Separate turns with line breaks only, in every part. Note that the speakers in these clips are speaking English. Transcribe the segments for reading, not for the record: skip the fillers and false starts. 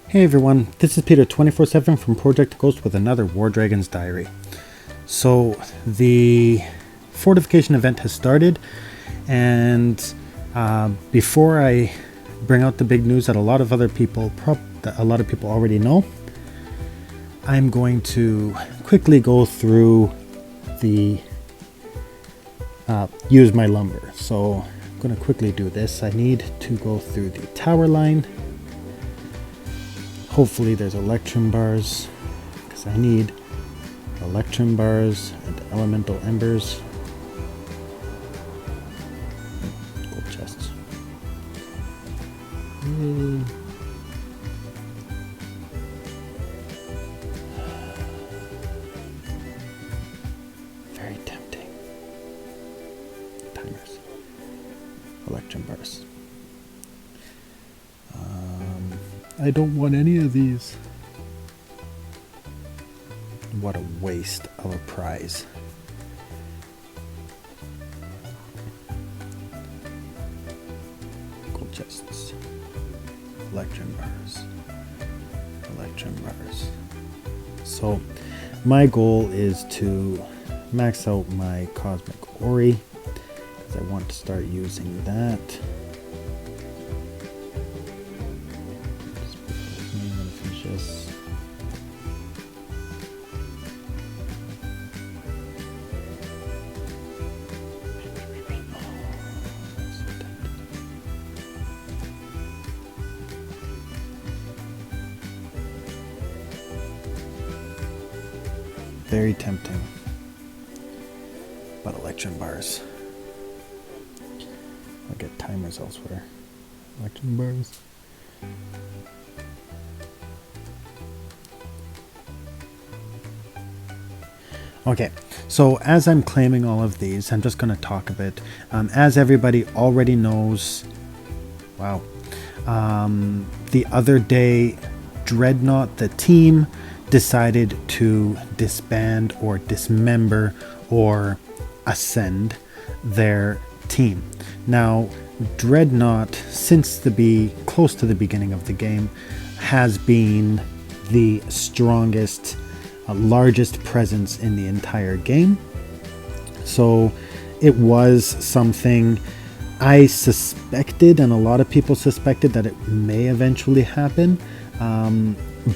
Hey everyone, this is Peter 24/7 from Project Ghost with another WarDragons diary. So the Fortification event has started, and before I bring out the big news that a lot of people already know, I'm going to quickly go through the use my lumber. So I'm going to quickly do this. I need to go through the tower line. Hopefully there's electrum bars, because I need electrum bars and elemental embers. Gold chests. Very tempting. Timers. Electrum bars. I don't want any of these. What a waste of a prize. Gold chests. Electrum bars. Electrum bars. So my goal is to max out my cosmic ori, because I want to start using that. Very tempting, but electrum bars. I'll get timers elsewhere. Electrum bars. Okay, so as I'm claiming all of these, I'm just going to talk a bit. As everybody already knows, wow, the other day, Dreadnought, the team, decided to disband or dismember or ascend their team. Now, Dreadnought, since close to the beginning of the game, has been the strongest, largest presence in the entire game. So it was something I suspected, and a lot of people suspected, that it may eventually happen,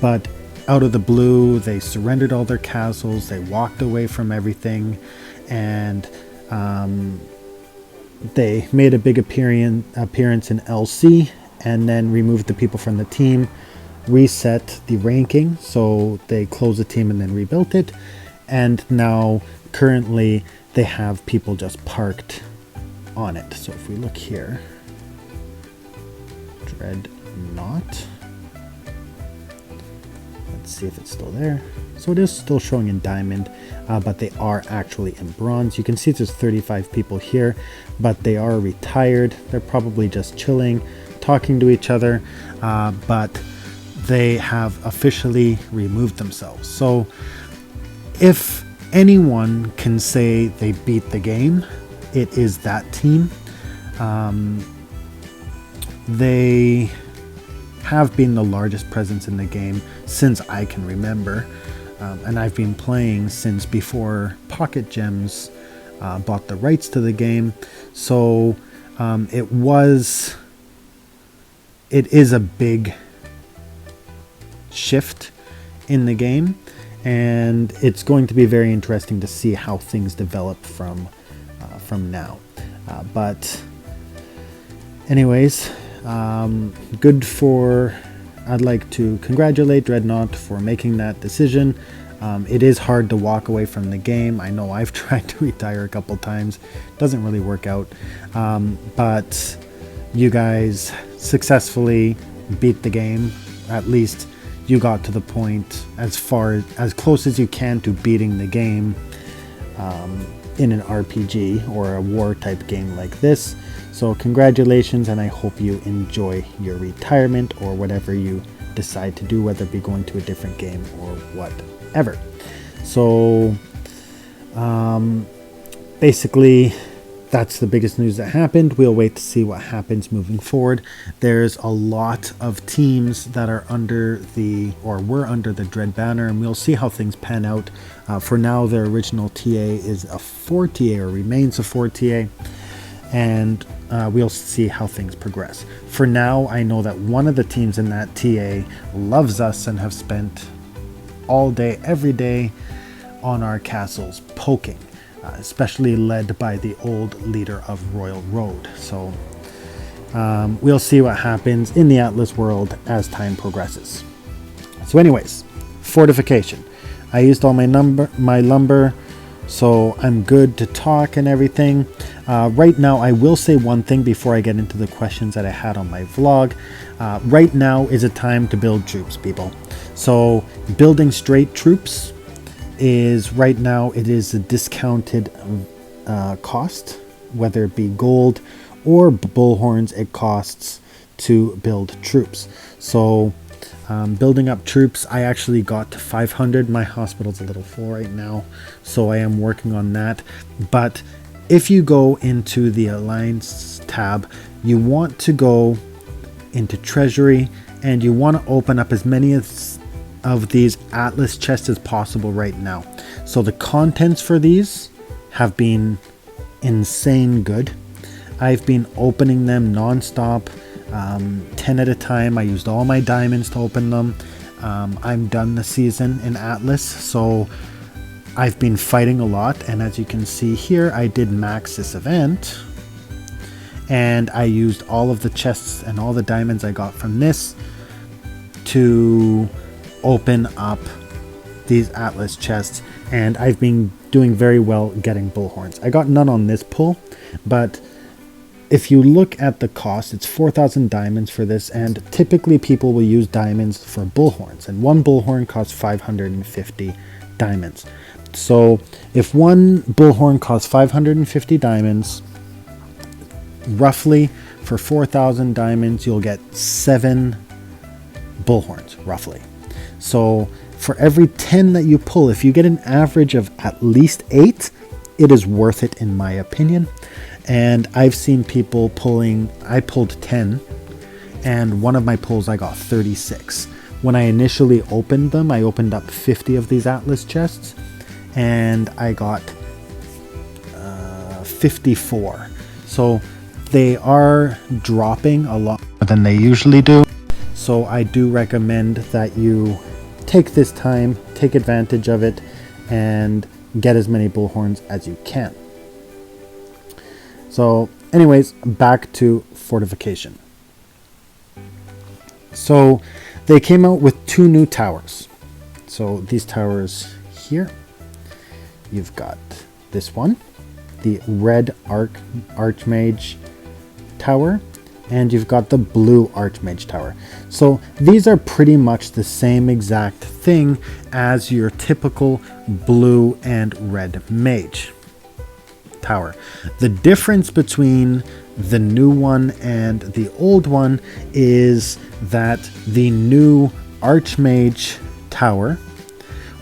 but out of the blue, they surrendered all their castles, they walked away from everything, and they made a big appearance in LC, and then removed the people from the team, reset the ranking, so they closed the team and then rebuilt it, and now currently they have people just parked on it. So if we look here, Dreadnought, let's see if it's still there. So it is still showing in diamond, but they are actually in bronze. You can see there's 35 people here, but they are retired. They're probably just chilling, talking to each other, but they have officially removed themselves. So if anyone can say they beat the game, it is that team. They have been the largest presence in the game since I can remember, and I've been playing since before Pocket Gems bought the rights to the game. So it is a big shift in the game, and it's going to be very interesting to see how things develop from now. But anyways, I'd like to congratulate Dreadnought for making that decision. It is hard to walk away from the game. I know I've tried to retire a couple times. Doesn't really work out. But you guys successfully beat the game. At least you got to the point as close as you can to beating the game in an RPG or a war type game like this. So congratulations, and I hope you enjoy your retirement or whatever you decide to do, whether it be going to a different game or whatever. So basically that's the biggest news that happened. We'll wait to see what happens moving forward. There's a lot of teams that are under the, or were under the Dread banner, and we'll see how things pan out. For now, their original TA is a 4 TA, or remains a 4 TA, and we'll see how things progress. For now, I know that one of the teams in that TA loves us and have spent all day, every day on our castles poking. Especially led by the old leader of Royal Road. So we'll see what happens in the Atlas world as time progresses. So anyways, fortification. I used all my lumber, so I'm good to talk and everything. Right now, I will say one thing before I get into the questions that I had on my vlog. Right now is a time to build troops, people. So building straight troops is right now, it is a discounted cost, whether it be gold or bullhorns. It costs to build troops. So building up troops, I actually got to 500. My hospital's a little full right now, so I am working on that. But if you go into the Alliance tab, you want to go into Treasury, and you want to open up as many of these Atlas chests as possible right now. So the contents for these have been insane good. I've been opening them non-stop, 10 at a time. I used all my diamonds to open them. I'm done the season in Atlas, so I've been fighting a lot, and as you can see here, I did max this event, and I used all of the chests and all the diamonds I got from this to open up these Atlas chests, and I've been doing very well getting bullhorns. I got none on this pull, but if you look at the cost, it's 4,000 diamonds for this, and typically people will use diamonds for bullhorns, and one bullhorn costs 550 diamonds. So if one bullhorn costs 550 diamonds, roughly for 4,000 diamonds, you'll get 7 bullhorns, roughly. So for every 10 that you pull, if you get an average of at least 8, it is worth it in my opinion. And I've seen people pulling, I pulled 10, and one of my pulls I got 36. When I initially opened them, I opened up 50 of these Atlas chests, and I got 54. So they are dropping a lot more than they usually do. So I do recommend that you take this time, take advantage of it, and get as many bullhorns as you can. So anyways, back to fortification. So they came out with 2 new towers. So these towers here, you've got this one, the red Archmage tower, and you've got the blue Archmage tower. So these are pretty much the same exact thing as your typical blue and red mage tower. The difference between the new one and the old one is that the new Archmage tower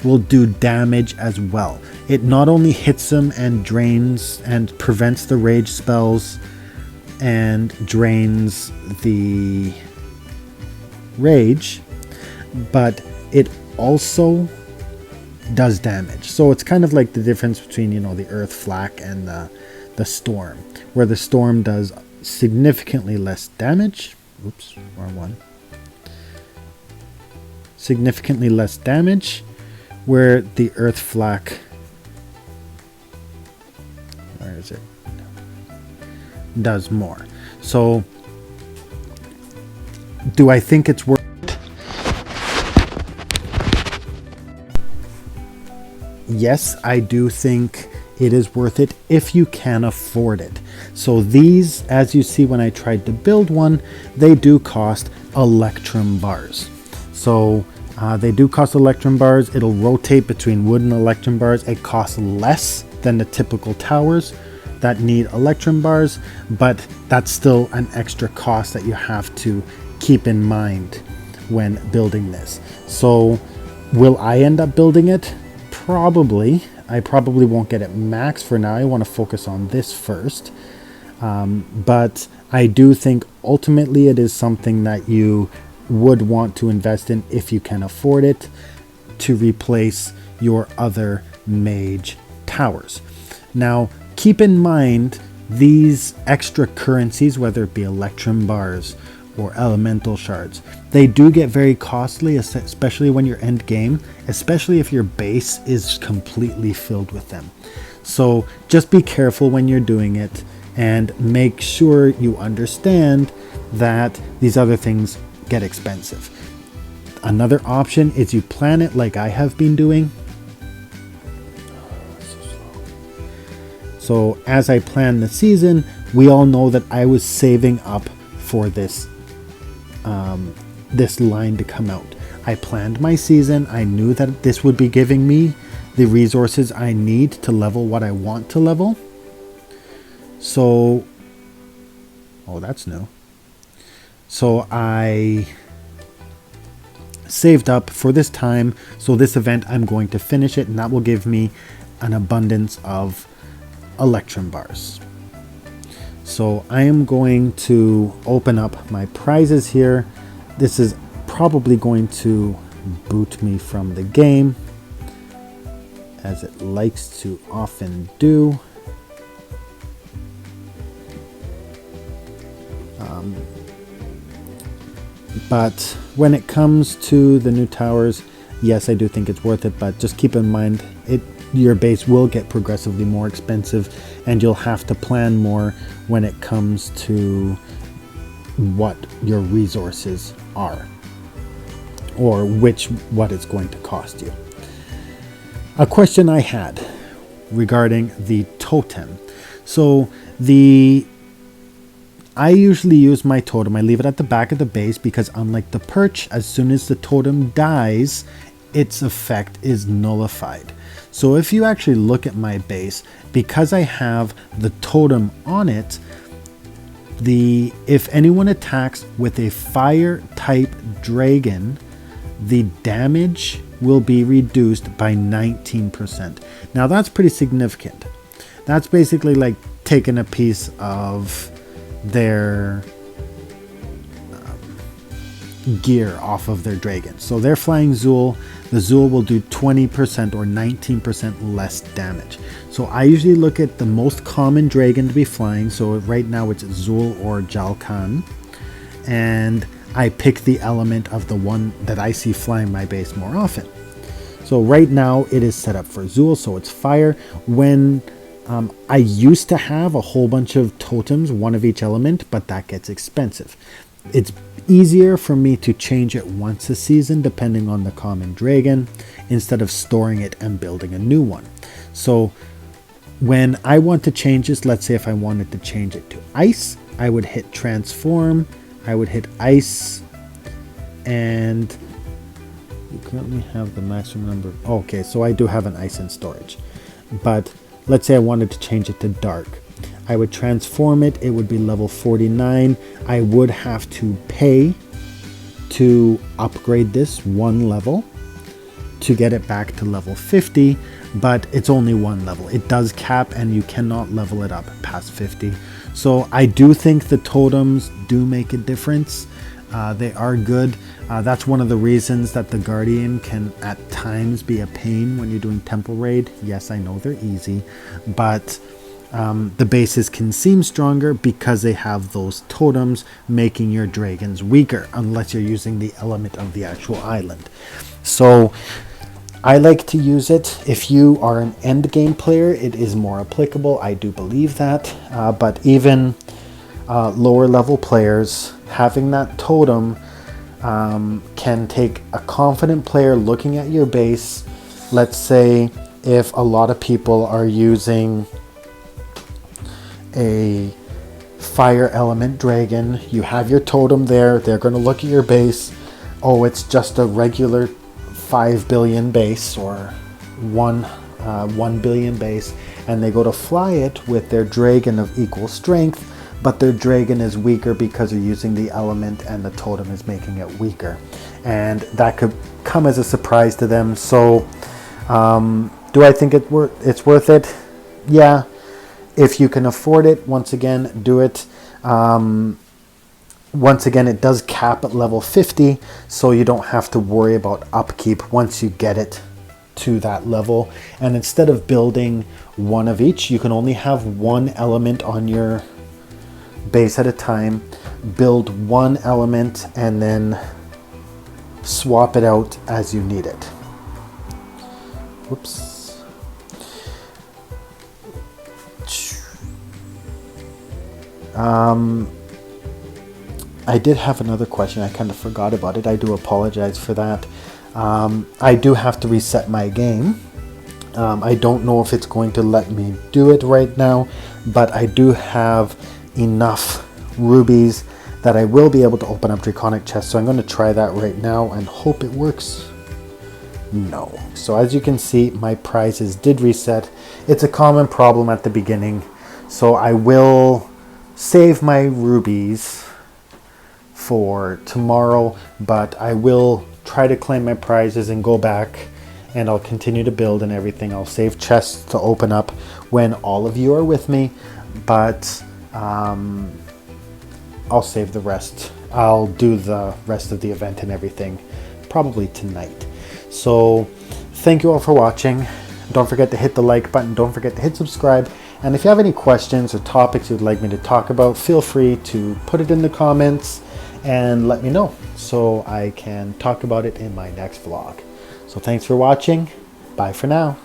will do damage as well. It not only hits them and drains and prevents the rage spells and drains the rage, but it also does damage. So it's kind of like the difference between, you know, the earth flak and the storm, where the storm does significantly less damage. Oops, wrong one. Significantly less damage, where the earth flak, where is it, does more. So do I think it's worth it? Yes, I do think it is worth it if you can afford it. So these, as you see when I tried to build one, they do cost Electrum bars. So they do cost Electrum bars. It'll rotate between wood and Electrum bars. It costs less than the typical towers that need Electrum bars, but that's still an extra cost that you have to keep in mind when building this. So will I end up building it? Probably. I probably won't get it max for now. I want to focus on this first. But I do think ultimately it is something that you would want to invest in if you can afford it, to replace your other mage towers. Now, keep in mind these extra currencies, whether it be Electrum bars or elemental shards, they do get very costly, especially when you're end game, especially if your base is completely filled with them. So just be careful when you're doing it, and make sure you understand that these other things get expensive. Another option is you plan it like I have been doing. So as I plan the season, we all know that I was saving up for this this line to come out. I planned my season. I knew that this would be giving me the resources I need to level what I want to level. So, oh, that's new. So I saved up for this time. So this event, I'm going to finish it, and that will give me an abundance of Electrum bars. So I am going to open up my prizes here. This is probably going to boot me from the game, as it likes to often do. But when it comes to the new towers, yes, I do think it's worth it, but just keep in mind your base will get progressively more expensive, and you'll have to plan more when it comes to what your resources are, or what it's going to cost you. A question I had regarding the totem. So I usually use my totem, I leave it at the back of the base, because unlike the perch, as soon as the totem dies, its effect is nullified. So if you actually look at my base, because I have the totem on it, if anyone attacks with a fire type dragon, the damage will be reduced by 19%. Now that's pretty significant. That's basically like taking a piece of their gear off of their dragon. So they're flying Zool. The Zool will do 20% or 19% less damage. So I usually look at the most common dragon to be flying. So right now it's Zool or Jalkan. And I pick the element of the one that I see flying my base more often. So right now it is set up for Zool, so it's fire. When I used to have a whole bunch of totems, one of each element, but that gets expensive. It's easier for me to change it once a season depending on the common dragon, instead of storing it and building a new one. So when I want to change this, let's say if I wanted to change it to ice, I would hit transform, I would hit ice, and you currently have the maximum number. Okay, so I do have an ice in storage, but let's say I wanted to change it to dark. I would transform it, it would be level 49. I would have to pay to upgrade this one level to get it back to level 50, but it's only one level. It does cap, and you cannot level it up past 50. So I do think the totems do make a difference. They are good. That's one of the reasons that the Guardian can at times be a pain when you're doing Temple Raid. Yes, I know they're easy, but the bases can seem stronger because they have those totems making your dragons weaker, unless you're using the element of the actual island. So I like to use it. If you are an end game player, it is more applicable. I do believe that. But even lower level players, having that totem can take a confident player looking at your base. Let's say if a lot of people are using a fire element dragon, you have your totem there, they're going to look at your base. Oh, it's just a regular 5 billion base or 1 billion base, and they go to fly it with their dragon of equal strength, but their dragon is weaker because they're using the element and the totem is making it weaker, and that could come as a surprise to them. So do I think it's worth it? Yeah. If you can afford it, once again, do it. Once again, it does cap at level 50, so you don't have to worry about upkeep once you get it to that level. And instead of building one of each, you can only have one element on your base at a time. Build one element and then swap it out as you need it. Whoops. I did have another question. I kind of forgot about it. I do apologize for that. I do have to reset my game. I don't know if it's going to let me do it right now, but I do have enough rubies that I will be able to open up draconic chests. So I'm going to try that right now and hope it works. No. So as you can see, my prizes did reset. It's a common problem at the beginning. So I will save my rubies for tomorrow, but I will try to claim my prizes and go back, and I'll continue to build and everything. I'll save chests to open up when all of you are with me, but I'll save the rest. I'll do the rest of the event and everything probably tonight. So thank you all for watching. Don't forget to hit the like button. Don't forget to hit subscribe. And if you have any questions or topics you'd like me to talk about, feel free to put it in the comments and let me know so I can talk about it in my next vlog. So thanks for watching. Bye for now.